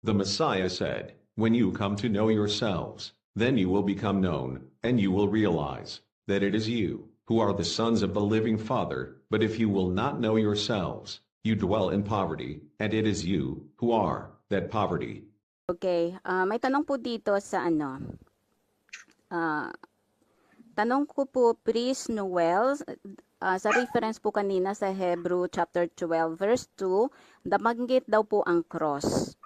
The Messiah said, "When you come to know yourselves, then you will become known, and you will realize that it is you who are the sons of the living Father. But if you will not know yourselves, you dwell in poverty, and it is you who are that poverty." Okay, may tanong po dito sa ah, tanong ko po, Priest Noel, sa reference po kanina sa Hebrew chapter 12 verse 2, nabanggit daw po ang cross.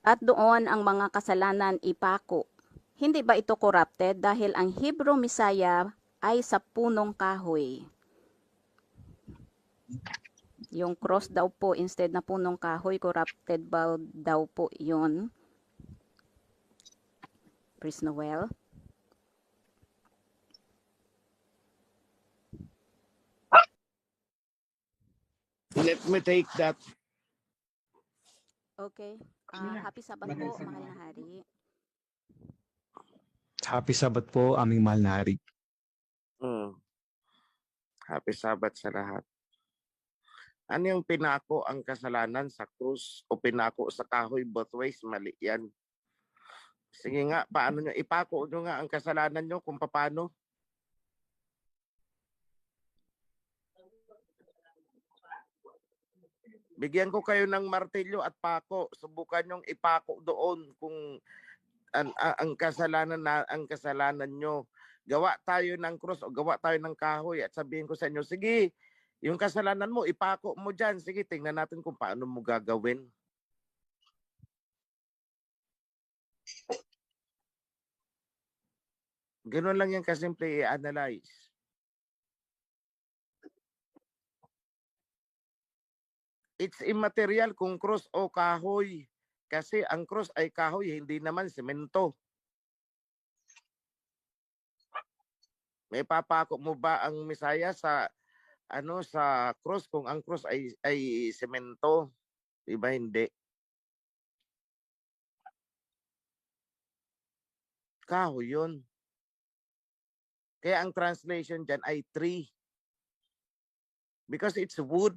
At doon ang mga kasalanan ipako. Hindi ba ito corrupted dahil ang Hebrew Messiah ay sa punong kahoy? Yung cross daw po instead na punong kahoy, corrupted ba daw po yun? Priest Noel? Let me take that. Okay. Happy Sabbath po, mahal na hari. Happy Sabbath po, aming mahal na hari. Happy Sabbath sa lahat. Ano yung pinako ang kasalanan sa krus o pinako sa kahoy? Both ways, mali yan. Sige nga, paano nyo? Ipako nyo nga ang kasalanan nyo kung paano. Bigyan ko kayo ng martilyo at pako. Subukan nyong ipako doon kung ang kasalanan nyo. Gawa tayo ng krus o gawa tayo ng kahoy at sabihin ko sa inyo, sige, yung kasalanan mo, ipako mo dyan. Sige, tingnan natin kung paano mo gagawin. Ganun lang yan kasimple i-analyze. It's immaterial kung cross o kahoy. Kasi ang cross ay kahoy, hindi naman semento. May papako mo ba ang Messiah sa sa cross kung ang cross ay semento? Diba hindi? Kahoy yun. Kaya ang translation dyan ay tree. Because it's wood.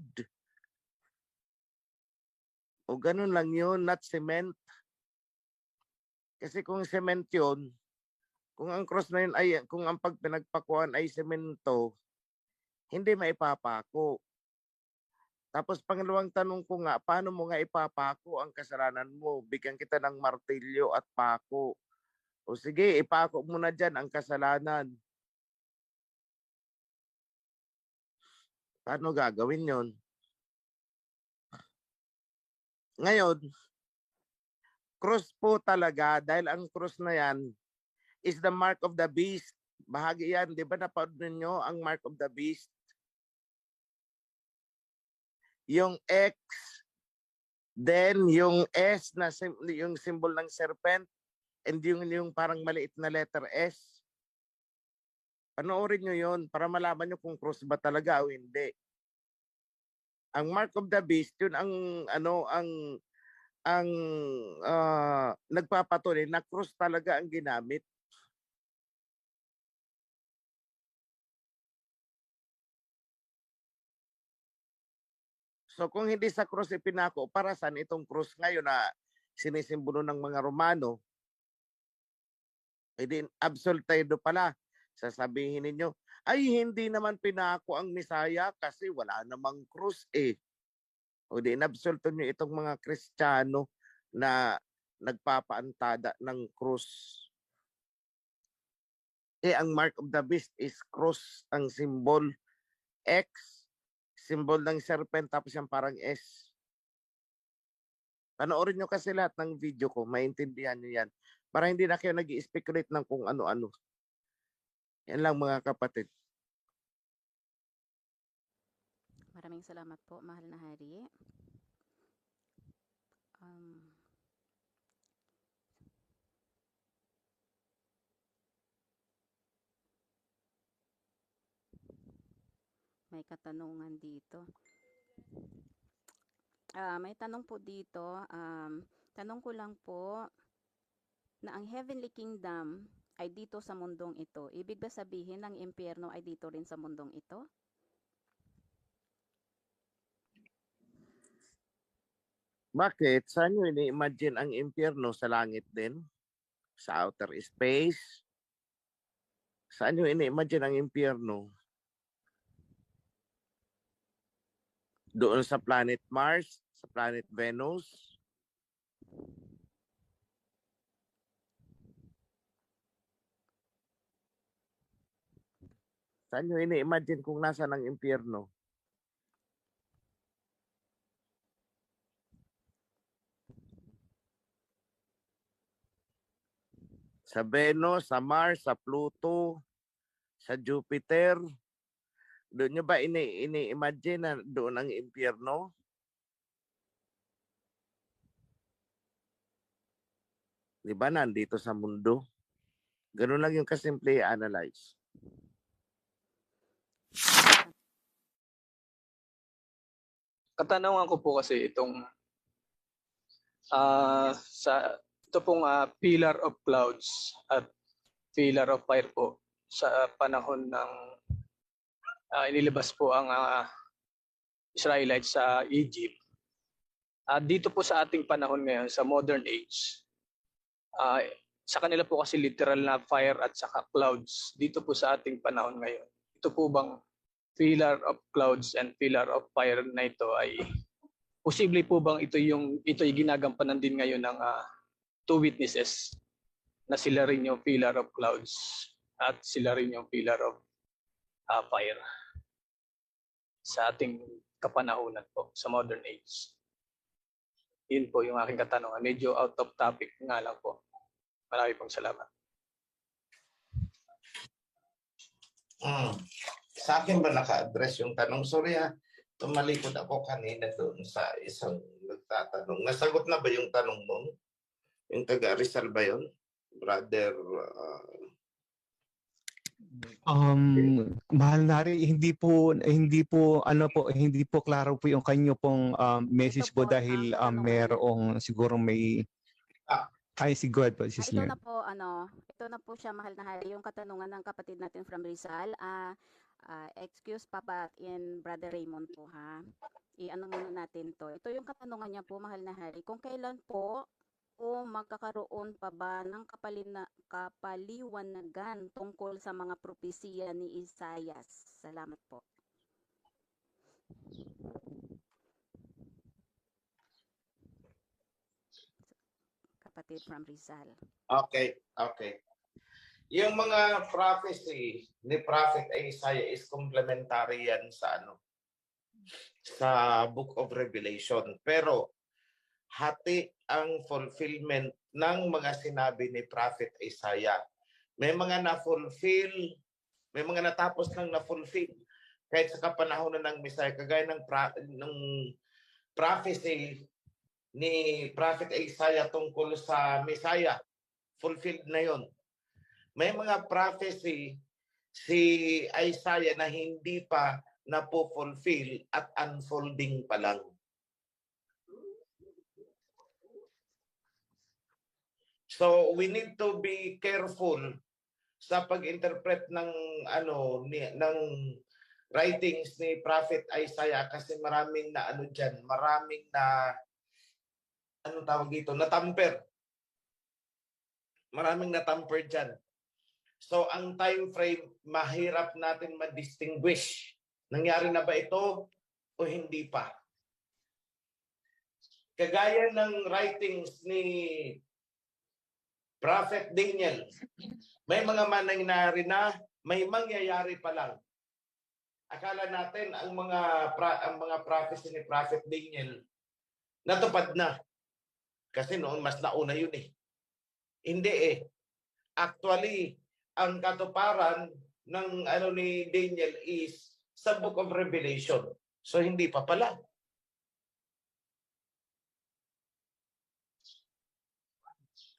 O ganun lang yun, not cement. Kasi kung cement yun, kung ang cross na yun ay, kung ang pagpinagpakuan ay semento, hindi maipapako. Tapos pangalawang tanong ko nga, paano mo nga ipapako ang kasalanan mo? Bigyan kita ng martilyo at pako. O sige, ipako mo na dyan ang kasalanan. Paano gagawin yon? Ngayon, cross po talaga, dahil ang cross na yan is the mark of the beast. Bahagi yan, di ba napanood ninyo ang mark of the beast? Yung X, then yung S na yung symbol ng serpent, and yung parang maliit na letter S. Panoorin nyo yon para malaman nyo kung cross ba talaga o hindi. Ang mark of the beast, yun ang nagpapatunay na cross talaga ang ginamit. So kung hindi sa cross ipinako, para saan itong cross ngayon na sinisimbolo ng mga Romano? Edi absolutedo pala. Sasabihin ninyo, ay hindi naman pinako ang Messiah kasi wala namang cross eh. O di inabsulto nyo itong mga Kristiyano na nagpapaantada ng cross. Eh ang mark of the beast is cross, ang symbol. X, symbol ng serpent, tapos yung parang S. Panoorin nyo kasi lahat ng video ko, maintindihan nyo yan. Para hindi na kayo nag-i-speculate ng kung ano-ano. Yan lang mga kapatid. Maraming salamat po, mahal na hari. May katanungan dito. May tanong po dito. Tanong ko lang po na ang heavenly kingdom ay dito sa mundong ito. Ibig ba sabihin ng impyerno ay dito rin sa mundong ito? Bakit? Saan nyo ini-imagine ang impyerno? Sa langit din? Sa outer space? Saan nyo ini-imagine ang impyerno? Doon sa planet Mars? Sa planet Venus? Saan nyo ini-imagine kung nasa ng impyerno? Sa Venus, sa Mars, sa Pluto, sa Jupiter? Doon nyo ba ini-imagine na doon ang impyerno? Di ba nandito sa mundo? Ganun lang yung kasimple i-analyze. Katanungan ko po kasi itong ito pong pillar of clouds at pillar of fire po sa panahon ng inilabas po ang Israelites sa Egypt. Dito po sa ating panahon ngayon, sa modern age, sa kanila po kasi literal na fire at saka clouds. Dito po sa ating panahon ngayon, ito po bang pillar of clouds and pillar of fire na ito ay posible po bang ito ay ginagampanan din ngayon ng two witnesses na sila rin yung pillar of clouds at sila rin yung pillar of fire sa ating kapanahunan po sa modern age? Yun po yung aking katanungan. Medyo out of topic nga lang po. Marami pong salamat. Sa akin ba naka-address yung tanong? Sorry tumalikod ako kanina doon sa isang nagtatanong. Nasagot na ba yung tanong mo? Yung taga Rizal ba yun? Brother... Mahal na rin, hindi po klaro po yung kanyo pong message Ito po po, dahil merong siguro may sigurad po sis ito Leon. ito na po siya, mahal na hari, yung katanungan ng kapatid natin from Rizal. Excuse Papa in Brother Raymond po ha. I-ano muna natin to. Ito yung katanungan niya po, mahal na hari. Kung kailan po o magkakaroon pa ba ng kapaliwanagan tungkol sa mga propesiya ni Isaias? Salamat po. Kapatid from Rizal. Okay. Yung mga prophecy ni Prophet Isaiah is complementary yan sa Book of Revelation. Pero hati ang fulfillment ng mga sinabi ni Prophet Isaiah. May mga na-fulfill, may mga natapos nang na-fulfill. Kahit sa kapanahonan ng Messiah, kagaya ng prophecy ni Prophet Isaiah tungkol sa Messiah, fulfilled na yon. May mga prophecy si Isaiah na hindi pa napo-fulfill at unfolding pa lang. So we need to be careful sa pag-interpret ng ng writings ni Prophet Isaiah kasi maraming na maraming na natamper. Maraming natamper diyan. So ang time frame mahirap natin ma-distinguish. Nangyari na ba ito o hindi pa? Kagaya ng writings ni Prophet Daniel, may mga mangyayari na, may mangyayari pa lang. Akala natin ang mga prophecy ni Prophet Daniel natupad na. Kasi noon mas nauna yun eh. Hindi eh. Actually, ang katuparan ng ni Daniel is sa Book of Revelation. So hindi pa pala.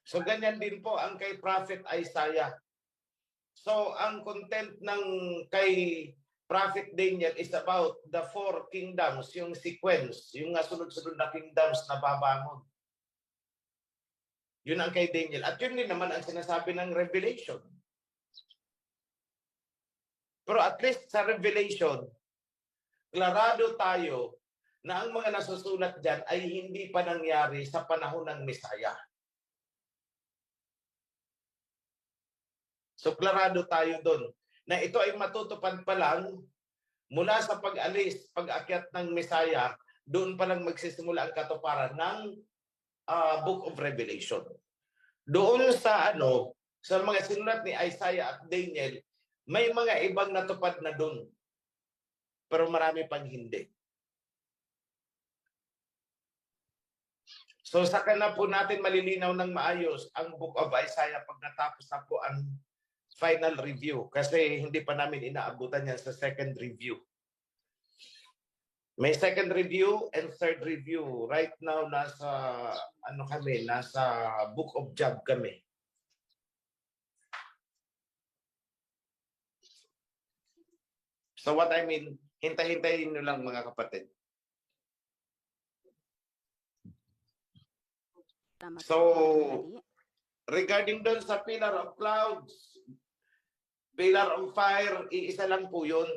So ganyan din po ang kay Prophet Isaiah. So ang content ng kay Prophet Daniel is about the four kingdoms, yung sequence, yung sunod-sunod na kingdoms na babangon. Yun ang kay Daniel. At yun din naman ang sinasabi ng Revelation. Pero at least sa Revelation, klarado tayo na ang mga nasusulat dyan ay hindi pa nangyari sa panahon ng Mesaya. So klarado tayo doon na ito ay matutupad pa lang mula sa pag-alis, pag-akyat ng Mesaya, doon pa lang magsisimula ang katuparan ng Book of Revelation. Doon sa sa mga sinulat ni Isaiah at Daniel, may mga ibang natupad na doon. Pero marami pang hindi. So saka na po natin malilinaw ng maayos ang Book of Isaiah pag natapos na po ang final review. Kasi hindi pa namin inaabutan yan sa second review. May second review and third review. Right now, nasa Book of Job kami. So what I mean, hintay-hintayin nyo lang mga kapatid. So, regarding doon sa pillar of clouds, pillar of fire, iisa lang po yun.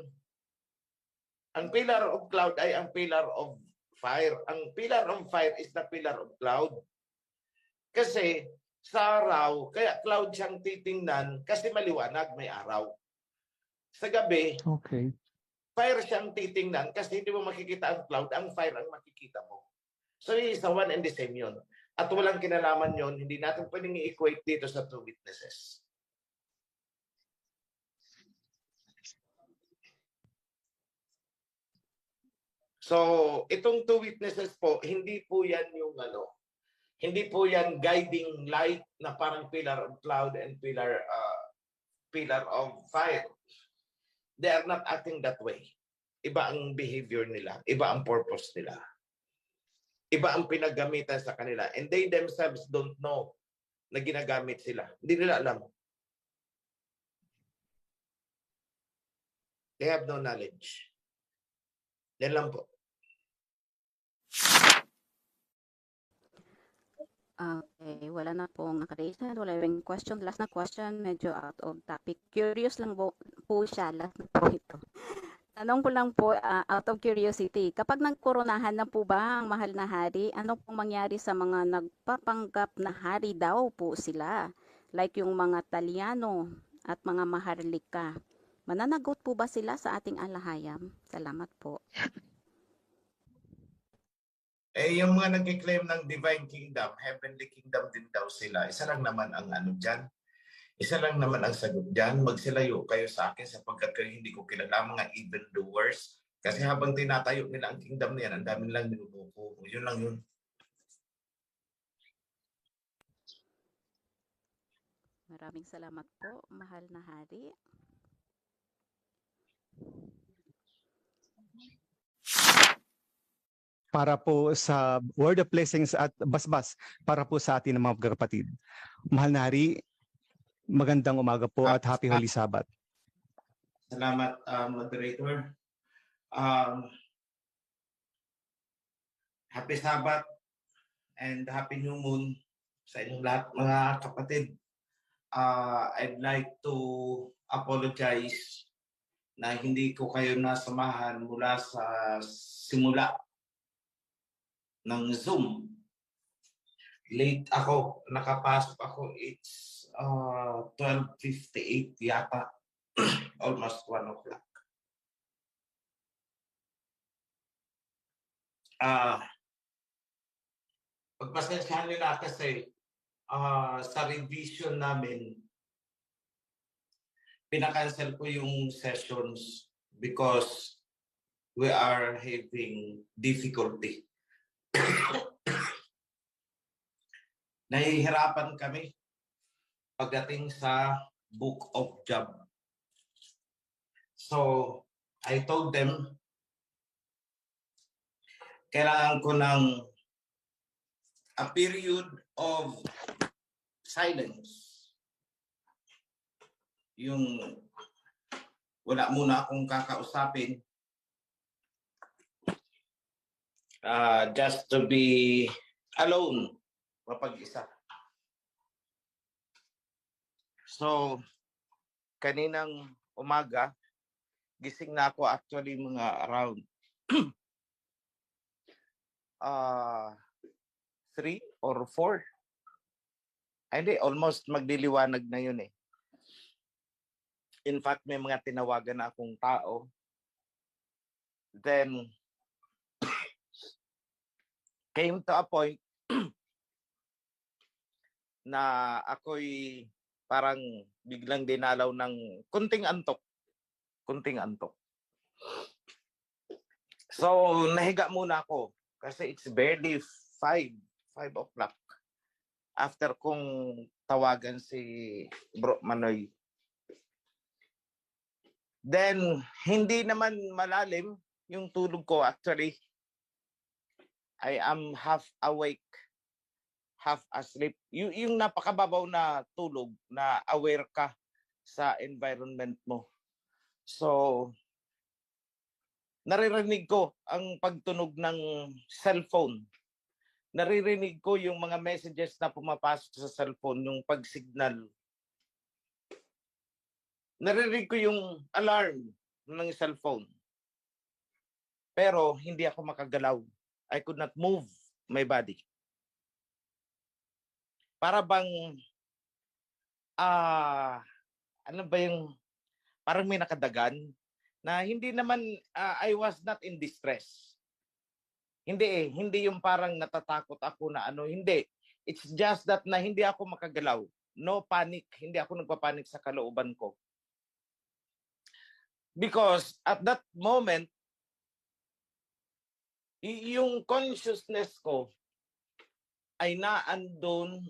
Ang pillar of cloud ay ang pillar of fire. Ang pillar of fire is the pillar of cloud. Kasi sa araw, kaya cloud siyang titingnan kasi maliwanag, may araw. Sa gabi, Okay. fire siyang titingnan kasi hindi mo makikita ang cloud, ang fire ang makikita mo. So isa one and the same yun. At walang kinalaman yun, hindi natin pwedeng i-equate dito sa two witnesses. So, itong two witnesses po, hindi po yan hindi po yan guiding light na parang pillar of cloud and pillar of fire. They are not acting that way. Iba ang behavior nila, iba ang purpose nila. Iba ang pinaggamitan sa kanila. And they themselves don't know na ginagamit sila. Hindi nila alam. They have no knowledge. Yan lang po. Okay, wala na pong naka-raise hand, wala ring question. Last na question, medyo out of topic. Curious lang po siya, last na po ito. Tanong ko lang po, out of curiosity, kapag nagkoronahan na po ba ang mahal na hari, ano pong mangyari sa mga nagpapanggap na hari daw po sila? Like yung mga Talyano at mga Maharlika. Mananagot po ba sila sa ating alahayam? Salamat po. Yung mga nag-claim ng divine kingdom, heavenly kingdom din daw sila. Isa lang naman ang dyan. Isa lang naman ang sagot dyan. Magsilayo kayo sa akin sapagkat kayo hindi ko kilala mga evildoers. Kasi habang tinatayo nila ang kingdom na yan, ang dami lang nilubuko. Yun lang yun. Maraming salamat po, mahal na hari. Para po sa word of blessings at basbas para po sa atin ng mga kapatid. Mahal na hari, magandang umaga po at happy Holy Sabbath. Salamat, moderator. Happy Sabbath and Happy New Moon sa inyong lahat, mga kapatid. I'd like to apologize na hindi ko kayo nasamahan mula sa simula ng Zoom. Late ako, nakapasok ako. It's 12:58 yata. Almost 1 o'clock. Pagpasensyahan nyo na kasi sa revision namin, pinakancel ko yung sessions because we are having difficulty. Nahihirapan kami pagdating sa Book of Job. So, I told them, kailangan ko ng a period of silence. Yung wala muna akong kakausapin. Just to be alone, mapag-isa. So, kaninang umaga, gising na ako actually mga around 3 or 4. Ay, hindi, almost magdiliwanag na yun eh. In fact, may mga tinawagan na akong tao. Then, came to a point na ako'y parang biglang dinalaw ng kunting antok. Kunting antok. So, nahiga muna ako kasi it's barely 5 o'clock. After kong tawagan si Bro Manoy. Then, hindi naman malalim yung tulog ko actually. I am half awake, half asleep. Yung napakababaw na tulog na aware ka sa environment mo. So, naririnig ko ang pagtunog ng cellphone. Naririnig ko yung mga messages na pumapasok sa cellphone, yung pag-signal. Naririnig ko yung alarm ng cellphone. Pero hindi ako makagalaw. I could not move my body. Para bang, ano ba yung, parang may nakadagan na hindi naman, I was not in distress. Hindi hindi yung parang natatakot ako na ano, hindi. It's just that na hindi ako makagalaw. No panic, hindi ako nagpapanik sa kalooban ko. Because at that moment, yung consciousness ko ay naandun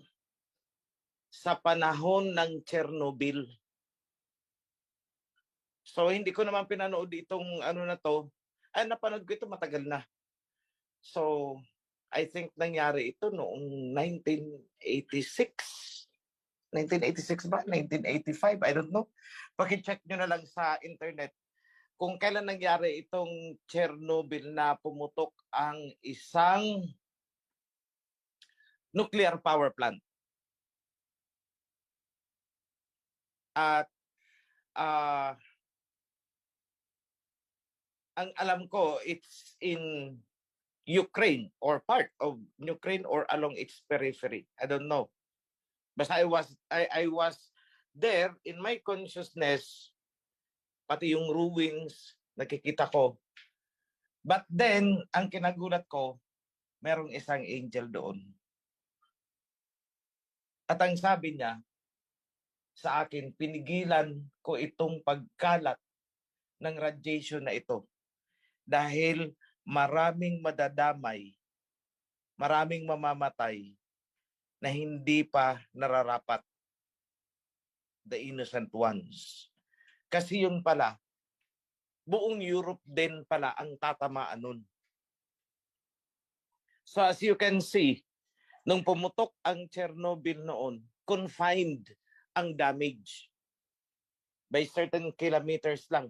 sa panahon ng Chernobyl. So hindi ko naman pinanood itong ano na to. Ay, napanood ko ito matagal na. So I think nangyari ito noong 1986. 1986 ba? 1985? I don't know. Paki-check nyo na lang sa internet kung kailan nangyari itong Chernobyl na pumutok ang isang nuclear power plant. At ang alam ko, it's in Ukraine or part of Ukraine or along its periphery. I don't know. Basta I was there in my consciousness, pati yung ruins, nakikita ko. But then, ang kinagulat ko, merong isang angel doon. At ang sabi niya sa akin, pinigilan ko itong pagkalat ng radiation na ito. Dahil maraming madadamay, maraming mamamatay na hindi pa nararapat. The innocent ones. Kasi yun pala, buong Europe din pala ang tatamaan nun. So as you can see, nung pumutok ang Chernobyl noon, confined ang damage by certain kilometers lang.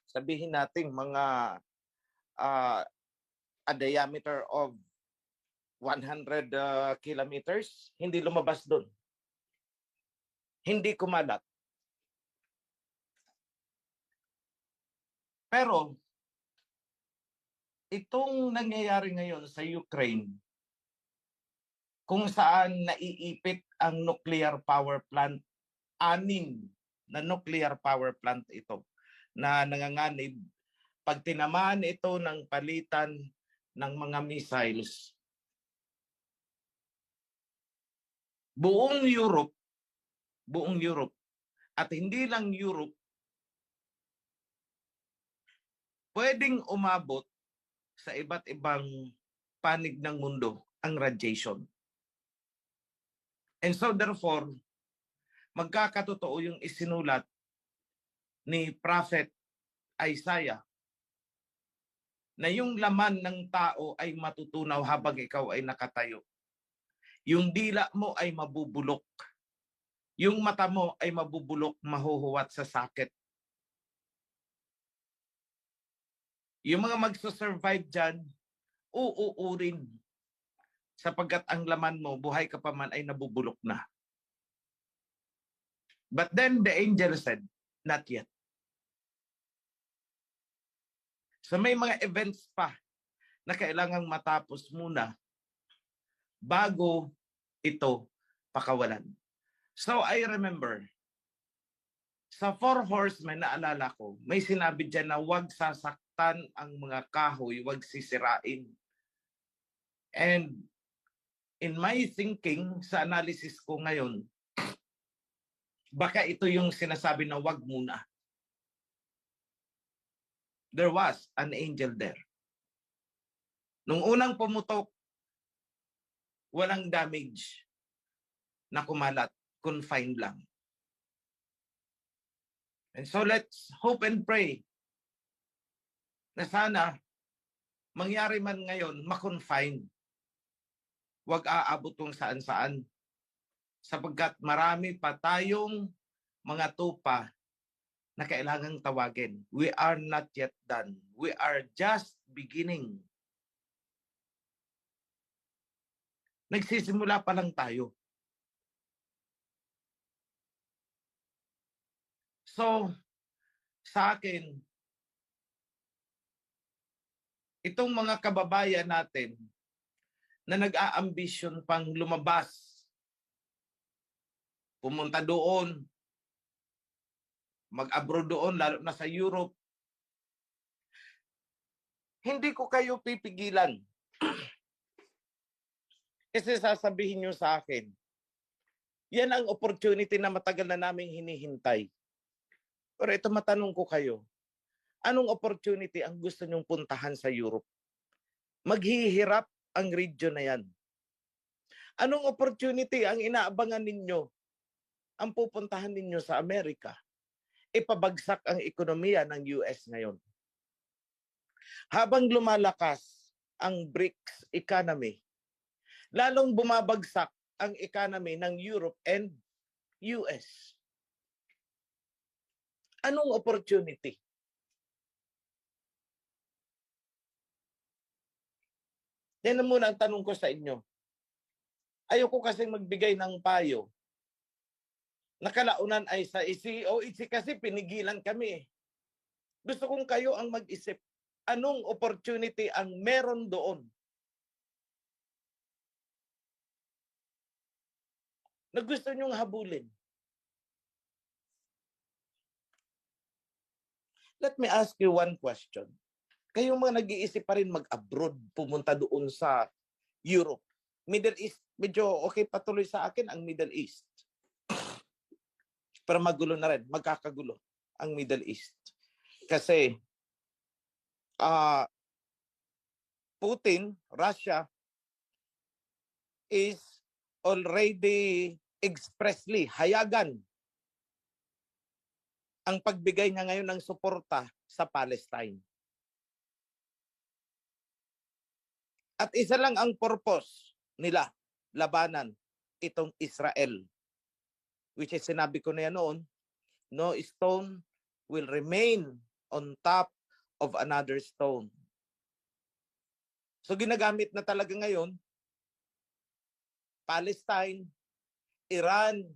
Sabihin natin mga a diameter of 100 kilometers, hindi lumabas doon. Hindi kumalat. Pero itong nangyayari ngayon sa Ukraine, kung saan naiipit ang nuclear power plant, 6 na nuclear power plant ito na nanganganib, pag tinamaan ito ng palitan ng mga missiles, buong Europe, at hindi lang Europe, pwedeng umabot sa iba't ibang panig ng mundo ang radiation. And so therefore, magkakatotoo yung isinulat ni Prophet Isaiah na yung laman ng tao ay matutunaw habang ikaw ay nakatayo. Yung dila mo ay mabubulok. Yung mata mo ay mabubulok, mahuhuwat sa sakit. Yung mga magsusurvive dyan, uuurin. Sapagkat ang laman mo, buhay ka pa man, ay nabubulok na. But then the angel said, not yet. So may mga events pa na kailangang matapos muna bago ito pakawalan. So I remember, sa 4 horsemen, naalala ko, may sinabi dyan na huwag sasaktan ang mga kahoy, huwag sisirain. And in my thinking, sa analysis ko ngayon, baka ito yung sinasabi na wag muna. There was an angel there. Nung unang pumutok, walang damage na kumalat, confined lang. And so let's hope and pray na sana mangyari man ngayon, makonfine. Huwag aabot kung saan-saan. Sapagkat marami pa tayong mga tupa na kailangang tawagin. We are not yet done. We are just beginning. Nagsisimula pa lang tayo. So, sa akin, itong mga kababayan natin na nag-aambisyon pang lumabas, pumunta doon, mag-abroad doon, lalo na sa Europe, hindi ko kayo pipigilan. Kasi sasabihin nyo sa akin, yan ang opportunity na matagal na naming hinihintay. Pero ito, matanong ko kayo, anong opportunity ang gusto nyong puntahan sa Europe? Maghihirap ang region na yan. Anong opportunity ang inaabangan ninyo, ang pupuntahan ninyo sa Amerika? Ipabagsak ang ekonomiya ng US ngayon. Habang lumalakas ang BRICS economy, lalong bumabagsak ang economy ng Europe and US. Anong opportunity? Yan na muna ang tanong ko sa inyo. Ayoko kasing magbigay ng payo. Nakalaunan ay sa COEC kasi pinigilan kami. Gusto kong kayo ang mag-isip. Anong opportunity ang meron doon? Na gusto nyong habulin. Let me ask you one question. Kayong mga nag-iisip pa rin mag-abroad, pumunta doon sa Europe, Middle East, medyo okay patuloy sa akin ang Middle East. Pero magulo na rin, magkakagulo ang Middle East. Kasi Putin, Russia, is already expressly hayagan ang pagbigay niya ngayon ng suporta sa Palestine. At isa lang ang purpose nila, labanan itong Israel. Which is sinabi ko na yan noon, no stone will remain on top of another stone. So ginagamit na talaga ngayon, Palestine, Iran,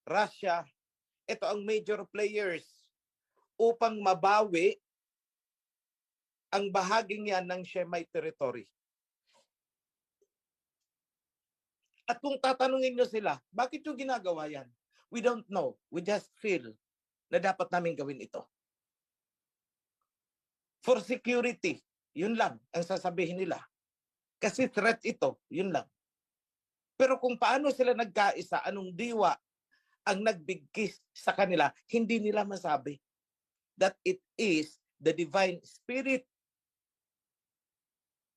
Russia, ito ang major players upang mabawi ang bahaging yan ng Shemite territory. At kung tatanungin nyo sila, bakit yung ginagawa yan? We don't know. We just feel na dapat namin gawin ito. For security, yun lang ang sasabihin nila. Kasi threat ito, yun lang. Pero kung paano sila nagkaisa, anong diwa ang nagbigkis sa kanila, hindi nila masabi that it is the divine spirit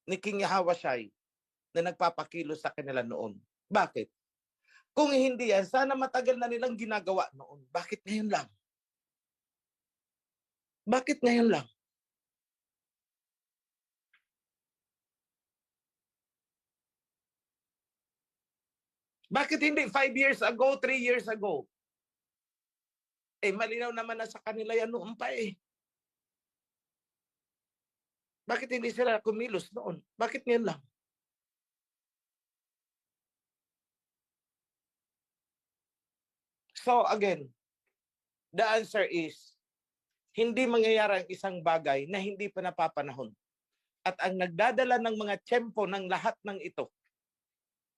ni King Yahweh na nagpapakilo sa kanila noon. Bakit? Kung hindi yan, sana matagal na nilang ginagawa noon. Bakit ngayon lang? Bakit ngayon lang? Bakit hindi 5 years ago, 3 years ago? Malinaw naman na sa kanila yan noon pa eh. Bakit hindi sila kumilos noon? Bakit ngayon lang? So again, the answer is, hindi mangyayari ang isang bagay na hindi pa napapanahon. At ang nagdadala ng mga tiyempo ng lahat ng ito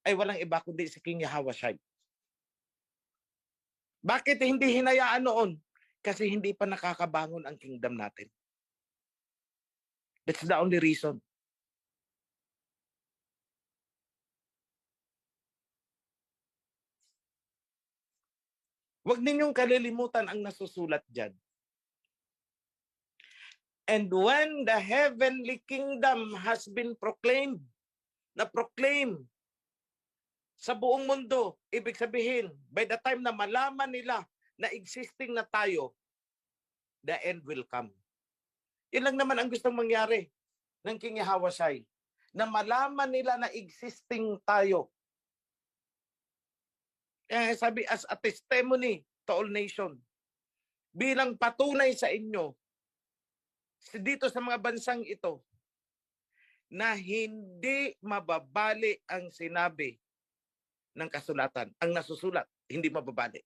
ay walang iba kundi si King Yahushua. Bakit hindi hinayaan noon? Kasi hindi pa nakakabangon ang kingdom natin. That's the only reason. Huwag ninyong kalilimutan ang nasusulat dyan. And when the heavenly kingdom has been proclaimed, na-proclaim sa buong mundo, ibig sabihin, by the time na malaman nila na existing na tayo, the end will come. Yun lang naman ang gustong mangyari ng King Yahushua, na malaman nila na existing tayo. Sabi, as a testimony to all nation, bilang patunay sa inyo, dito sa mga bansang ito, na hindi mababali ang sinabi ng kasulatan. Ang nasusulat, hindi mababali.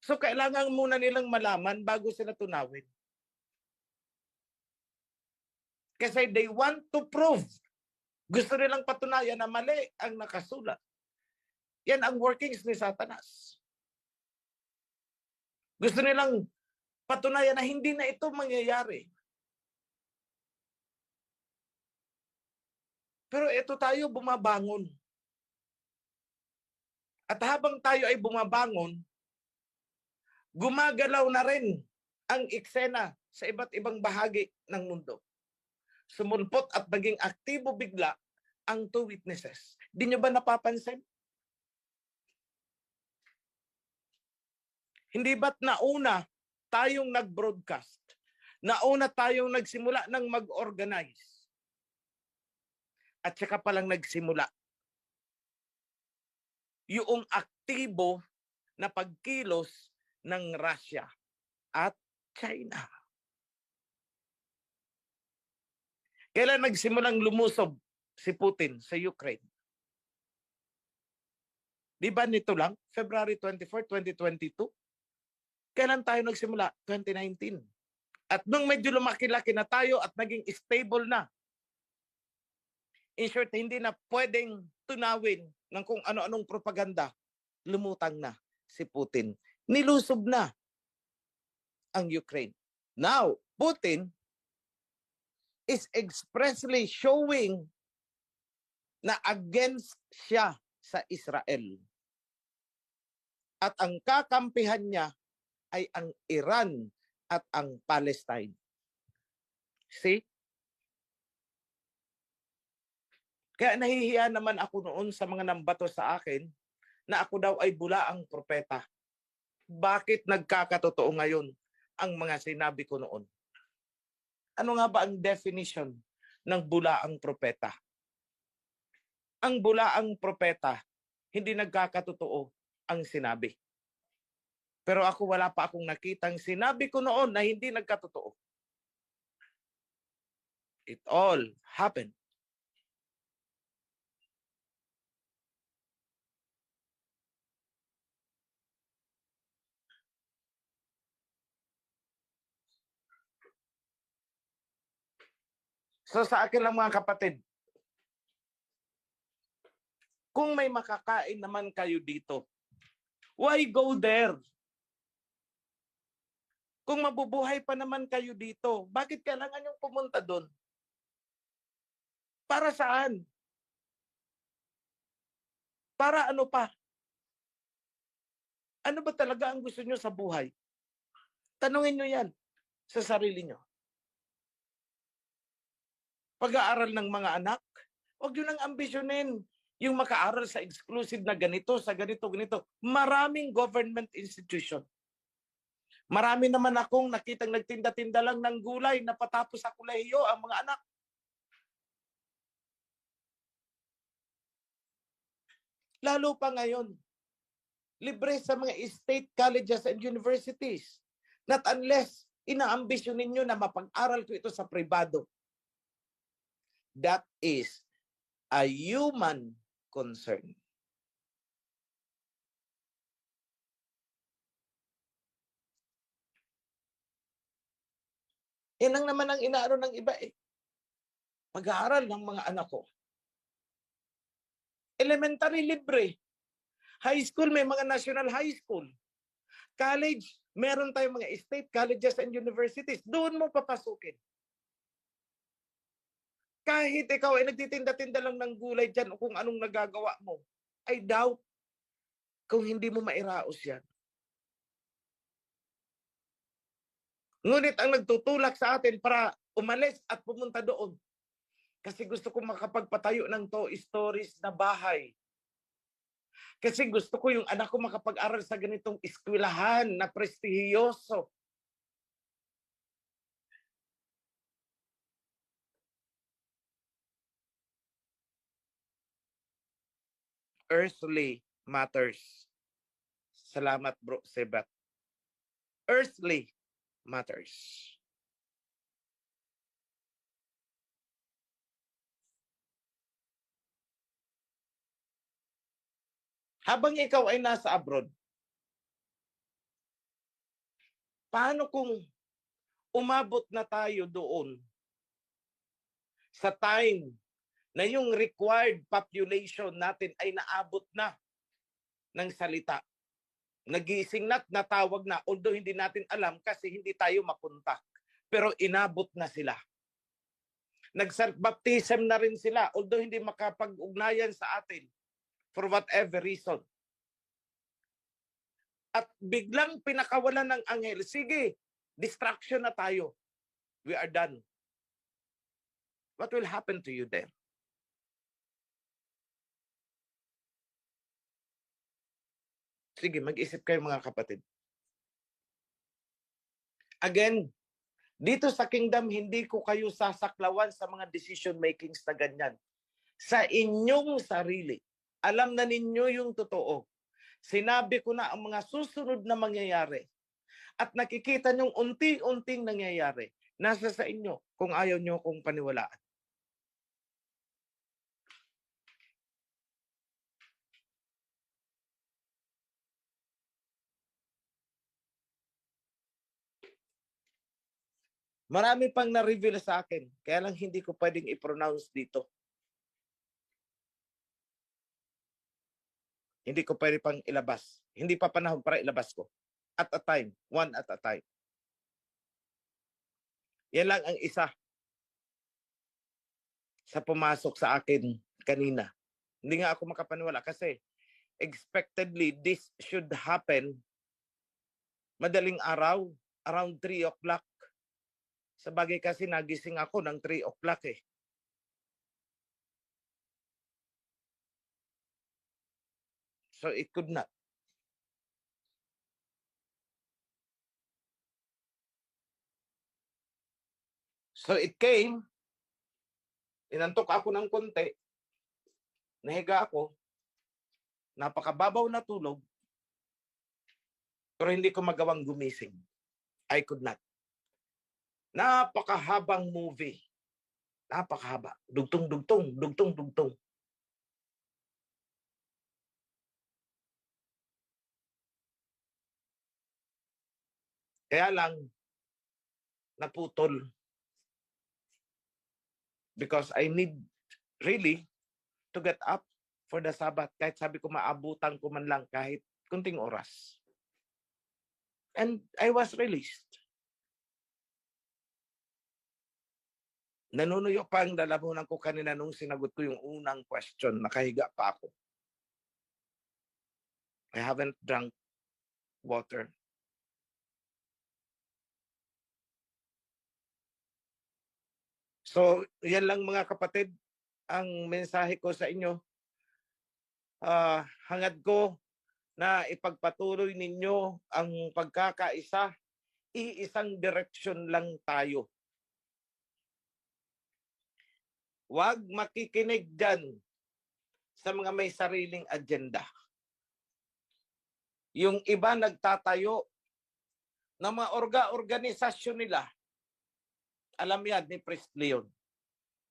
So, kailangan muna nilang malaman bago sila tunawin. Kasi they want to prove. Gusto nilang patunayan na mali ang nakasulat. Yan ang workings ni Satanas. Gusto nilang patunayan na hindi na ito mangyayari. Pero ito tayo bumabangon. At habang tayo ay bumabangon, gumagalaw na rin ang eksena sa iba't ibang bahagi ng mundo. Sumulpot at naging aktibo bigla ang two witnesses. Di nyo ba napapansin? Hindi ba't nauna tayong nag-broadcast? Nauna tayong nagsimula ng mag-organize? At saka palang nagsimula yung aktibo na pagkilos ng Russia at China. Kailan nagsimulang lumusob si Putin sa Ukraine? Di ba nito lang? February 24, 2022? Kailan tayo nagsimula? 2019. At nung medyo lumaki-laki na tayo at naging stable na, in short, hindi na pwedeng tunawin ng kung ano-anong propaganda, lumutang na si Putin. Nilusob na ang Ukraine. Now, Putin is expressly showing na against siya sa Israel. At ang kakampihan niya ay ang Iran at ang Palestine. See? Kaya nahihiya naman ako noon sa mga nambato sa akin na ako daw ay bulaang propeta. Bakit nagkakatotoo ngayon ang mga sinabi ko noon? Ano nga ba ang definition ng bulaang propeta? Ang bulaang propeta, hindi nagkakatotoo ang sinabi. Pero ako wala pa akong nakitang sinabi ko noon na hindi nagkatotoo. It all happened. So sa akin lang mga kapatid, kung may makakain naman kayo dito, why go there? Kung mabubuhay pa naman kayo dito, bakit kailangan yung pumunta doon? Para saan? Para ano pa? Ano ba talaga ang gusto nyo sa buhay? Tanungin nyo yan sa sarili nyo. Pag-aaral ng mga anak, huwag nyo nang ambisyonin yung makaaral sa exclusive na ganito, sa ganito, ganito. Maraming government institution. Marami naman akong nakitang nagtinda-tinda lang ng gulay na patapos sa kolehiyo ang mga anak. Lalo pa ngayon, libre sa mga state colleges and universities. Not unless inaambisyon ninyo na mapag-aral ko ito sa pribado. That is a human concern. Yan lang naman ang inaano ng iba eh. Pag-aaral ng mga anak ko. Elementary, libre. High school, may mga national high school. College, meron tayong mga state colleges and universities. Doon mo papasukin. Kahit ikaw ay nagtitinda-tinda lang ng gulay dyan o kung anong nagagawa mo, I doubt kung hindi mo mairaos yan. Ngunit ang nagtutulak sa atin para umalis at pumunta doon. Kasi gusto ko makapagpatayo ng Toy Stories na bahay. Kasi gusto ko yung anak ko makapag-aral sa ganitong eskwelahan na prestihiyoso. Earthly matters. Salamat bro, Sebat. Earthly matters. Habang ikaw ay nasa abroad, paano kung umabot na tayo doon sa time na yung required population natin ay naabot na ng salita? Nagising na't natawag na, although hindi natin alam kasi hindi tayo makontak. Pero inabot na sila. Nag-self-baptism na rin sila, although hindi makapag-ugnayan sa atin for whatever reason. At biglang pinakawalan ng anghel, sige, distraction na tayo. We are done. What will happen to you there? Sige, mag-isip kayo mga kapatid. Again, dito sa kingdom, hindi ko kayo sasaklawan sa mga decision makings na ganyan. Sa inyong sarili, alam na ninyo yung totoo. Sinabi ko na ang mga susunod na mangyayari. At nakikita nyong unti-unting nangyayari. Nasa sa inyo kung ayaw nyo kong paniwalaan. Marami pang na-reveal sa akin. Kaya lang hindi ko pwedeng i-pronounce dito. Hindi ko pwede pang ilabas. Hindi pa panahon para ilabas ko. At a time. One at a time. Yan lang ang isa sa pumasok sa akin kanina. Hindi nga ako makapaniwala kasi expectedly this should happen madaling araw, around 3 o'clock. Sa bagay kasi nagising ako ng 3 o'clock eh. So it could not. So it came, inantok ako ng konti, nahiga ako, napakababaw na tulog, pero hindi ko magawang gumising. I could not. Napakahabang movie. Napakahaba. Dugtong-dugtong, dugtong-dugtong. Kaya lang, naputol. Because I need really to get up for the Sabbath. Kahit sabi ko maabutan ko man lang kahit kunting oras. And I was released. Nanunuyo pa ang lalamunan ko kanina nung sinagot ko yung unang question. Nakahiga pa ako. I haven't drunk water. So, yan lang mga kapatid, ang mensahe ko sa inyo. Hangad ko na ipagpatuloy ninyo ang pagkakaisa. Iisang direksyon lang tayo. Huwag makikinig dyan sa mga may sariling agenda. Yung iba nagtatayo ng mga organisasyon nila. Alam yan ni Priest Leon.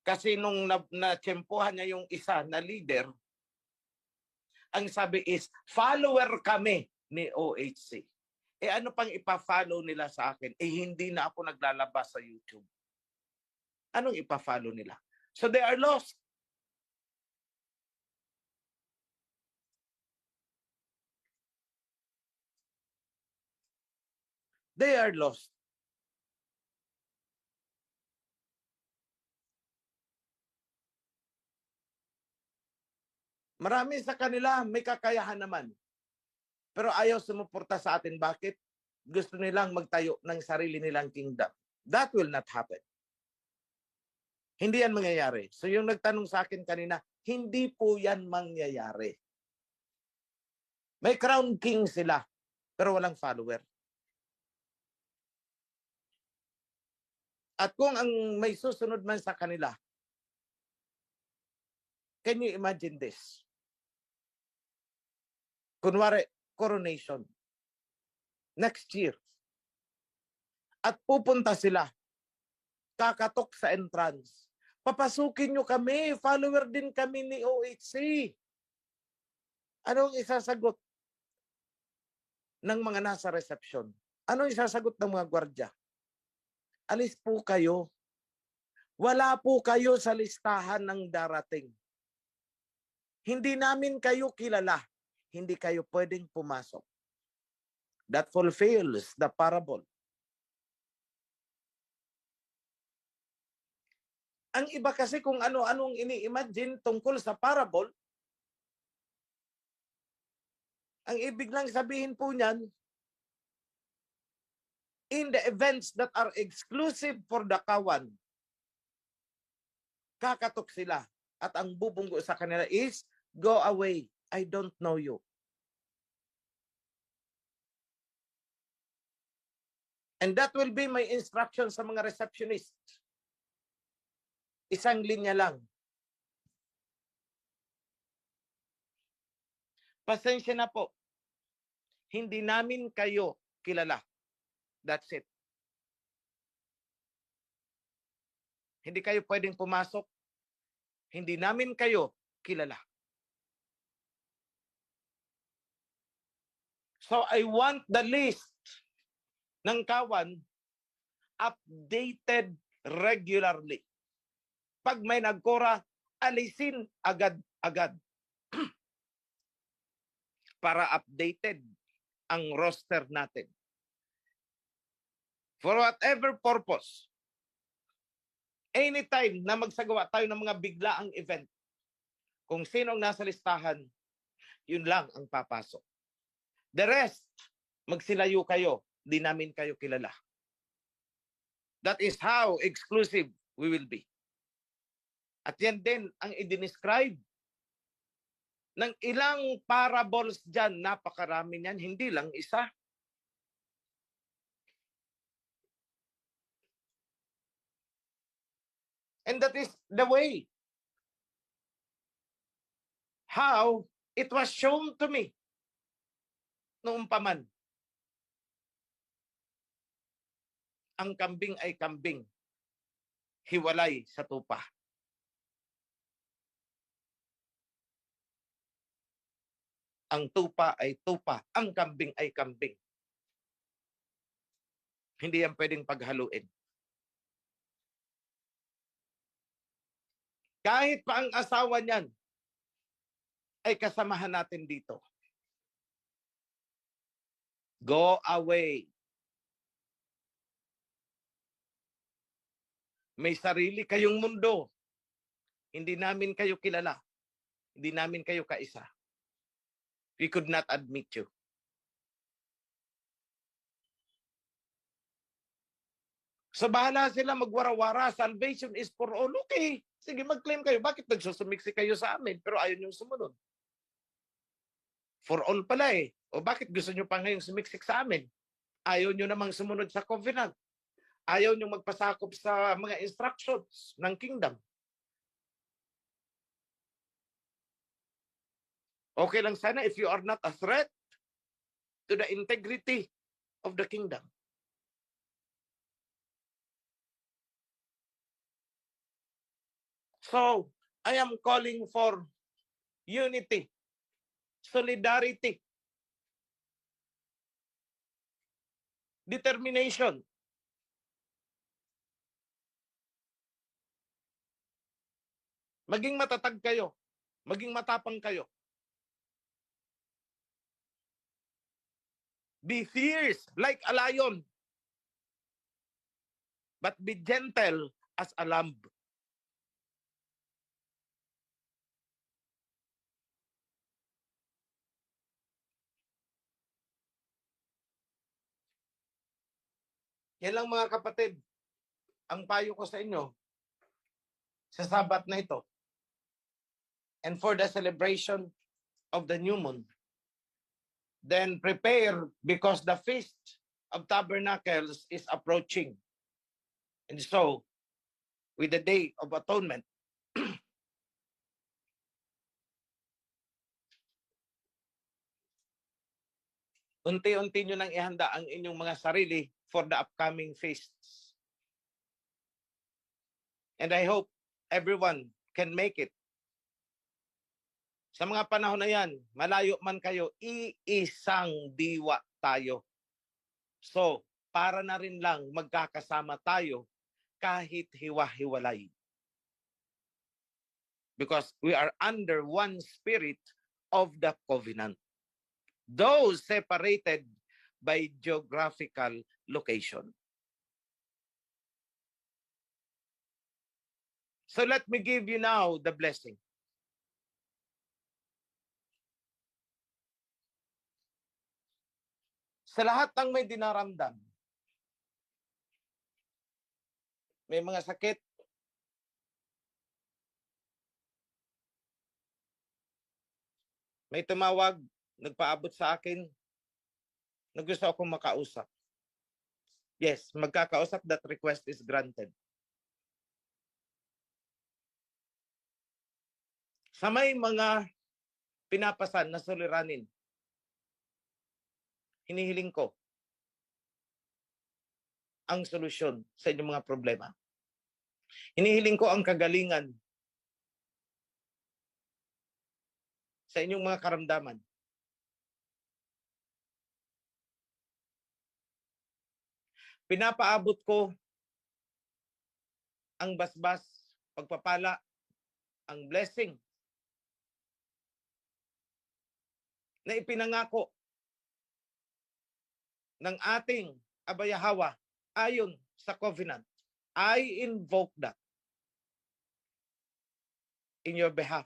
Kasi nung na-tsempohan niya yung isa na leader, ang sabi is, follower kami ni OHC. Eh ano pang ipa-follow nila sa akin? Eh hindi na ako naglalabas sa YouTube. Anong ipa-follow nila? So they are lost. They are lost. Marami sa kanila may kakayahan naman. Pero ayaw sumuporta sa atin. Bakit? Gusto nilang magtayo ng sarili nilang kingdom. That will not happen. Hindi yan mangyayari. So yung nagtanong sa akin kanina, hindi po yan mangyayari. May crown king sila, pero walang follower. At kung ang may susunod man sa kanila, can you imagine this? Kunwari, coronation. Next year. At pupunta sila. Kakatok sa entrance. Papasukin nyo kami. Follower din kami ni OHC. Anong isasagot ng mga nasa reception? Anong isasagot ng mga gwardya? Alis po kayo. Wala po kayo sa listahan ng darating. Hindi namin kayo kilala. Hindi kayo pwedeng pumasok. That fulfills the parable. Ang iba kasi kung ano-anong ini-imagine tungkol sa parable, ang ibig lang sabihin po niyan, in the events that are exclusive for the kawan, kakatok sila. At ang bubunggo sa kanila is, go away, I don't know you. And that will be my instruction sa mga receptionist. Isang linya lang. Pasensya na po. Hindi namin kayo kilala. That's it. Hindi kayo pwedeng pumasok. Hindi namin kayo kilala. So I want the list ng kawan updated regularly. Pag may nagkora, alisin agad-agad. Para updated ang roster natin. For whatever purpose, anytime na magsagawa tayo ng mga biglaang event, kung sinong nasa listahan, yun lang ang papasok. The rest, magsilayo kayo, di namin kayo kilala. That is how exclusive we will be. At yan din ang i-describe ng ilang parables dyan. Napakarami niyan, hindi lang isa. And that is the way how it was shown to me noong paman. Ang kambing ay kambing, hiwalay sa tupa. Ang tupa ay tupa, ang kambing ay kambing. Hindi yan pwedeng paghaluin. Kahit pa ang asawa niyan ay kasamahan natin dito. Go away. May sarili kayong mundo. Hindi namin kayo kilala. Hindi namin kayo kaisa. We could not admit you. So bahala sila magwara-wara. Salvation is for all. Okay. Sige, mag-claim kayo. Bakit nagsusumiksi kayo sa amin pero ayaw nyo sumunod? For all pala eh. O bakit gusto nyo pa ngayong sumiksik sa amin? Ayaw nyo namang sumunod sa covenant. Ayaw nyo magpasakop sa mga instructions ng kingdom. Okay lang sana if you are not a threat to the integrity of the kingdom. So, I am calling for unity, solidarity, determination. Maging matatag kayo. Maging matapang kayo. Be fierce like a lion, but be gentle as a lamb. Yan lang mga kapatid, ang payo ko sa inyo sa Sabat na ito. And for the celebration of the new moon, then prepare because the Feast of Tabernacles is approaching. And so, with the Day of Atonement, unti-unti nyo nang ihanda ang inyong mga sarili for the upcoming feasts. And I hope everyone can make it. Sa mga panahon na yan, malayo man kayo, iisang diwa tayo. So, para na rin lang magkakasama tayo kahit hiwa-hiwalay. Because we are under one spirit of the covenant. Those separated by geographical location. So let me give you now the blessing. Sa lahat ng may dinaramdam, may mga sakit, may tumawag, nagpaabot sa akin, na gusto akong makausap. Yes, magkakausap, that request is granted. Sa may mga pinapasan na suliranin, hinihiling ko ang solusyon sa inyong mga problema. Hinihiling ko ang kagalingan sa inyong mga karamdaman. Pinapaabot ko ang basbas, pagpapala, ang blessing na ipinangako ng ating Abayahawa ayon sa covenant. I invoke that in your behalf.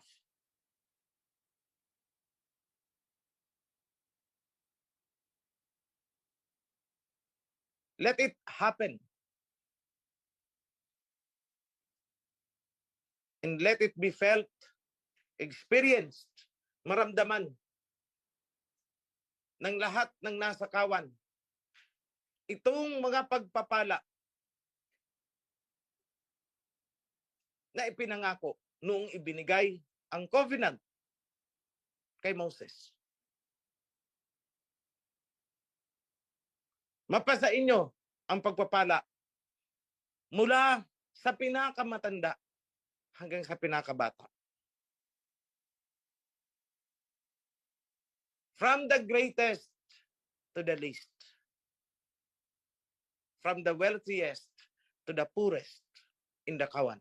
Let it happen. And let it be felt, experienced, maramdaman ng lahat ng nasa kawan. Itong mga pagpapala na ipinangako noong ibinigay ang covenant kay Moses. Mapasa inyo ang pagpapala mula sa pinakamatanda hanggang sa pinakabata. From the greatest to the least. From the wealthiest to the poorest in the kawan.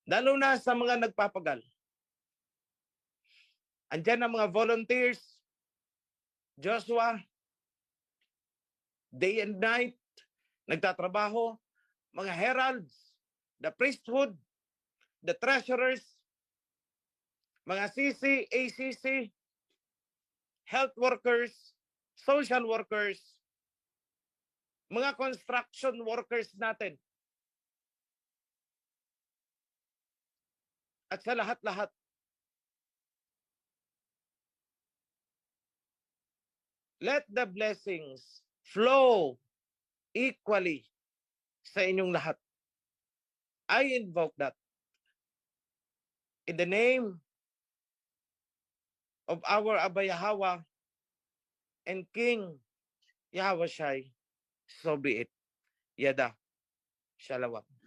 Lalo na sa mga nagpapagal. Andiyan ang mga volunteers, Joshua, day and night, nagtatrabaho, mga heralds, the priesthood, the treasurers, mga CC, ACC, health workers, social workers, mga construction workers natin. At sa lahat-lahat, let the blessings flow equally sa inyong lahat. I invoke that in the name of our Abayahawa and King Yahawashi, so be it. Yada. Shalawam.